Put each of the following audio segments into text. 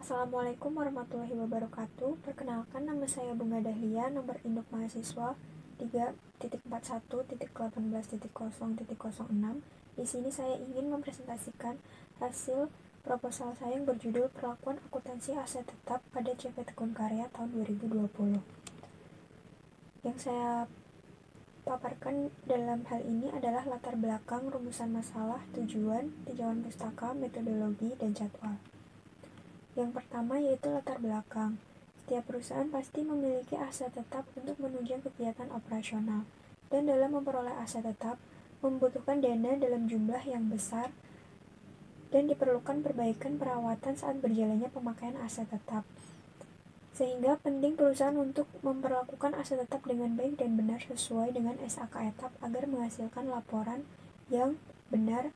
Assalamualaikum warahmatullahi wabarakatuh. Perkenalkan, nama saya Bunga Dahlia, nomor induk mahasiswa 3.41.18.0.06. Di sini saya ingin mempresentasikan hasil proposal saya yang berjudul Perlakuan Akuntansi Aset Tetap pada CV Tekun Karya tahun 2020. Yang saya paparkan dalam hal ini adalah latar belakang, rumusan masalah, tujuan, tinjauan pustaka, metodologi, dan jadwal. Yang pertama yaitu latar belakang. Setiap perusahaan pasti memiliki aset tetap untuk menunjang kegiatan operasional, dan dalam memperoleh aset tetap membutuhkan dana dalam jumlah yang besar dan diperlukan perbaikan perawatan saat berjalannya pemakaian aset tetap. Sehingga penting perusahaan untuk memperlakukan aset tetap dengan baik dan benar sesuai dengan SAK etap agar menghasilkan laporan yang benar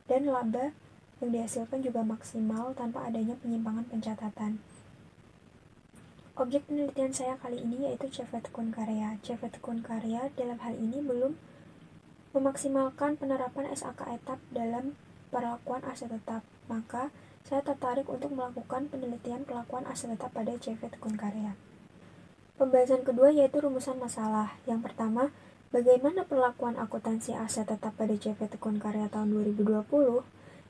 dan laba yang dihasilkan juga maksimal tanpa adanya penyimpangan pencatatan. Objek penelitian saya kali ini yaitu CV Tekun Karya. CV Tekun Karya dalam hal ini belum memaksimalkan penerapan SAK etap dalam perlakuan aset tetap, maka saya tertarik untuk melakukan penelitian perlakuan aset tetap pada CV Tekun Karya. Pembahasan kedua yaitu rumusan masalah. Yang pertama, bagaimana perlakuan akuntansi aset tetap pada CV Tekun Karya tahun 2020?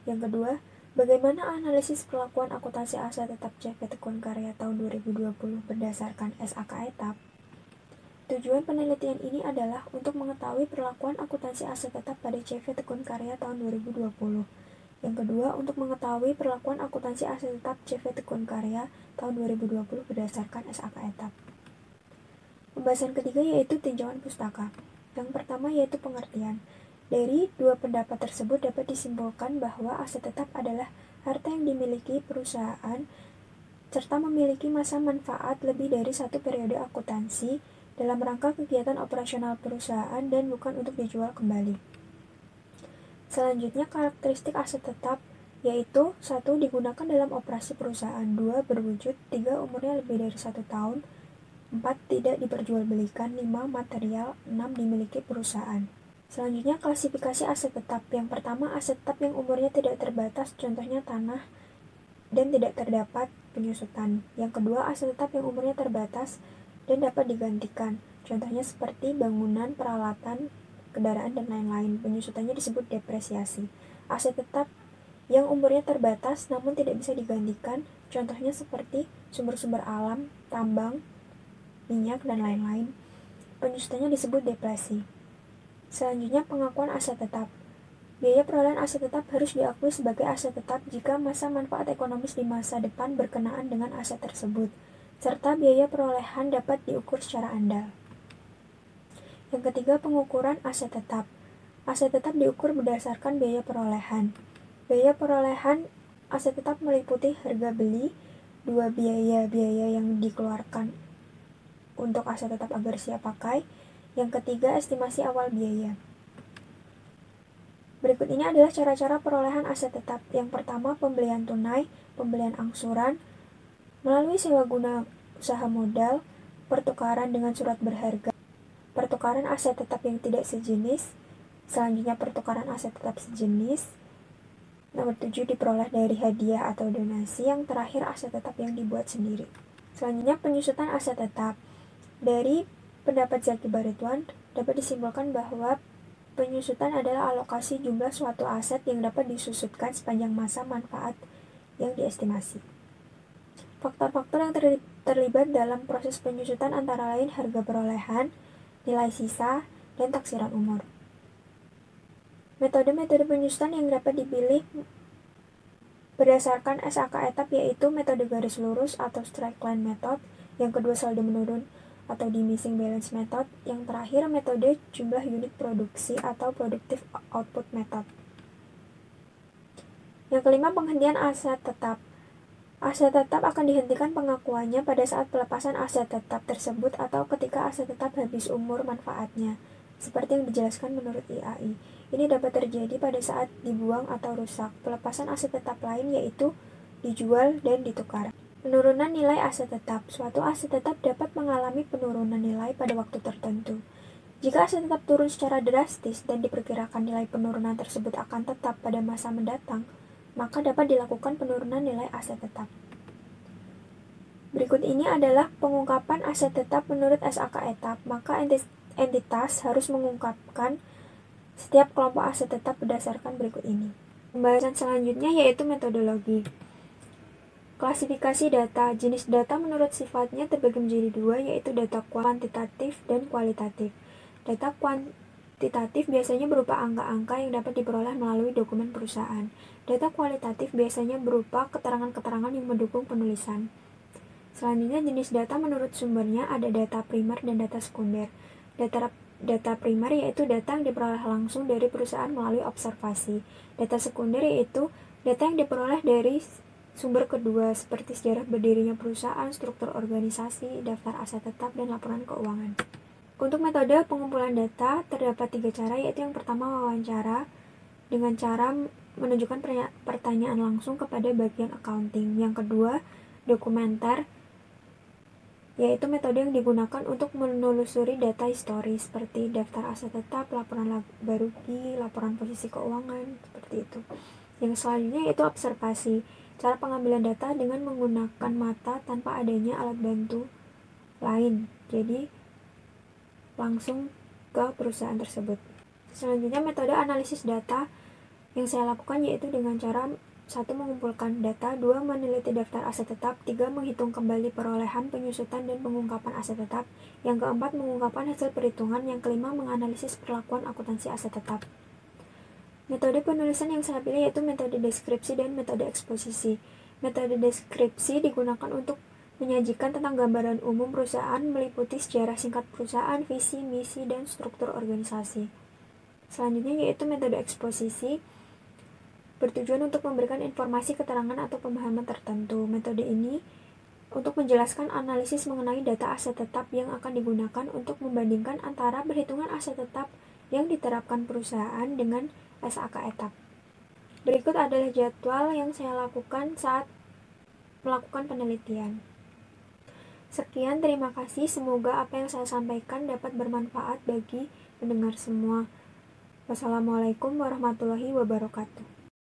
Yang kedua, bagaimana analisis perlakuan akuntansi aset tetap CV Tekun Karya tahun 2020 berdasarkan SAK etap? Tujuan penelitian ini adalah untuk mengetahui perlakuan akuntansi aset tetap pada CV Tekun Karya tahun 2020. Yang kedua, untuk mengetahui perlakuan akuntansi aset tetap CV Tekun Karya tahun 2020 berdasarkan SAK etap. Pembahasan ketiga yaitu tinjauan pustaka. Yang pertama yaitu pengertian. Dari dua pendapat tersebut dapat disimpulkan bahwa aset tetap adalah harta yang dimiliki perusahaan serta memiliki masa manfaat lebih dari satu periode akuntansi dalam rangka kegiatan operasional perusahaan dan bukan untuk dijual kembali. Selanjutnya, karakteristik aset tetap yaitu 1. Digunakan dalam operasi perusahaan, 2. Berwujud, 3. Umurnya lebih dari 1 tahun, 4. Tidak diperjualbelikan, 5. Material, 6. Dimiliki perusahaan. Selanjutnya, klasifikasi aset tetap. Yang pertama, aset tetap yang umurnya tidak terbatas, contohnya tanah dan tidak terdapat penyusutan. Yang kedua, aset tetap yang umurnya terbatas dan dapat digantikan, contohnya seperti bangunan, peralatan, kendaraan, dan lain-lain. Penyusutannya disebut depresiasi. Aset tetap yang umurnya terbatas namun tidak bisa digantikan, contohnya seperti sumber-sumber alam, tambang, minyak, dan lain-lain. Penyusutannya disebut deflasi. Selanjutnya, pengakuan aset tetap. Biaya perolehan aset tetap harus diakui sebagai aset tetap jika masa manfaat ekonomis di masa depan berkenaan dengan aset tersebut, serta biaya perolehan dapat diukur secara andal. Yang ketiga, pengukuran aset tetap. Aset tetap diukur berdasarkan biaya perolehan. Biaya perolehan aset tetap meliputi harga beli, dua biaya-biaya yang dikeluarkan untuk aset tetap agar siap pakai. Yang ketiga, estimasi awal biaya. Berikut ini adalah cara-cara perolehan aset tetap. Yang pertama, pembelian tunai, pembelian angsuran, melalui sewa guna usaha modal, pertukaran dengan surat berharga, pertukaran aset tetap yang tidak sejenis, selanjutnya pertukaran aset tetap sejenis, nomor 7 diperoleh dari hadiah atau donasi, yang terakhir aset tetap yang dibuat sendiri. Selanjutnya, penyusutan aset tetap. Dari pendapat Zaki Baritwan, dapat disimpulkan bahwa penyusutan adalah alokasi jumlah suatu aset yang dapat disusutkan sepanjang masa manfaat yang diestimasi. Faktor-faktor yang terlibat dalam proses penyusutan antara lain harga perolehan, nilai sisa, dan taksiran umur. Metode-metode penyusutan yang dapat dipilih berdasarkan SAK etap yaitu metode garis lurus atau straight line method, yang kedua saldo menurun atau diminishing balance method, yang terakhir metode jumlah unit produksi atau productive output method. Yang kelima, penghentian aset tetap. Aset tetap akan dihentikan pengakuannya pada saat pelepasan aset tetap tersebut atau ketika aset tetap habis umur manfaatnya, seperti yang dijelaskan menurut IAI. Ini dapat terjadi pada saat dibuang atau rusak. Pelepasan aset tetap lain yaitu dijual dan ditukar. Penurunan nilai aset tetap. Suatu aset tetap dapat mengalami penurunan nilai pada waktu tertentu. Jika aset tetap turun secara drastis dan diperkirakan nilai penurunan tersebut akan tetap pada masa mendatang, maka dapat dilakukan penurunan nilai aset tetap. Berikut ini adalah pengungkapan aset tetap menurut SAK etap. Maka entitas harus mengungkapkan setiap kelompok aset tetap berdasarkan berikut ini. Pembahasan selanjutnya yaitu metodologi. Klasifikasi data. Jenis data menurut sifatnya terbagi menjadi dua, yaitu data kuantitatif dan kualitatif. Data kuantitatif biasanya berupa angka-angka yang dapat diperoleh melalui dokumen perusahaan. Data kualitatif biasanya berupa keterangan-keterangan yang mendukung penulisan. Selanjutnya, jenis data menurut sumbernya ada data primer dan data sekunder. Data primer yaitu data yang diperoleh langsung dari perusahaan melalui observasi. Data sekunder yaitu data yang diperoleh dari sumber kedua seperti sejarah berdirinya perusahaan, struktur organisasi, daftar aset tetap, dan laporan keuangan. Untuk metode pengumpulan data terdapat 3 cara, yaitu yang pertama wawancara dengan cara menunjukkan pertanyaan langsung kepada bagian accounting. Yang kedua dokumenter, yaitu metode yang digunakan untuk menelusuri data historis seperti daftar aset tetap, laporan laba rugi, laporan posisi keuangan, seperti itu. Yang selanjutnya yaitu observasi, cara pengambilan data dengan menggunakan mata tanpa adanya alat bantu lain, jadi langsung ke perusahaan tersebut. Selanjutnya metode analisis data yang saya lakukan yaitu dengan cara 1. Mengumpulkan data, 2. Meneliti daftar aset tetap, 3. Menghitung kembali perolehan, penyusutan, dan pengungkapan aset tetap, yang keempat mengungkapkan hasil perhitungan, yang kelima menganalisis perlakuan akuntansi aset tetap. Metode penulisan yang saya pilih yaitu metode deskripsi dan metode eksposisi. Metode deskripsi digunakan untuk menyajikan tentang gambaran umum perusahaan meliputi sejarah singkat perusahaan, visi, misi, dan struktur organisasi. Selanjutnya yaitu metode eksposisi, bertujuan untuk memberikan informasi, keterangan, atau pemahaman tertentu. Metode ini untuk menjelaskan analisis mengenai data aset tetap yang akan digunakan untuk membandingkan antara perhitungan aset tetap yang diterapkan perusahaan dengan SAK etap. Berikut adalah jadwal yang saya lakukan saat melakukan penelitian. Sekian, terima kasih. Semoga apa yang saya sampaikan dapat bermanfaat bagi pendengar semua. Wassalamualaikum warahmatullahi wabarakatuh.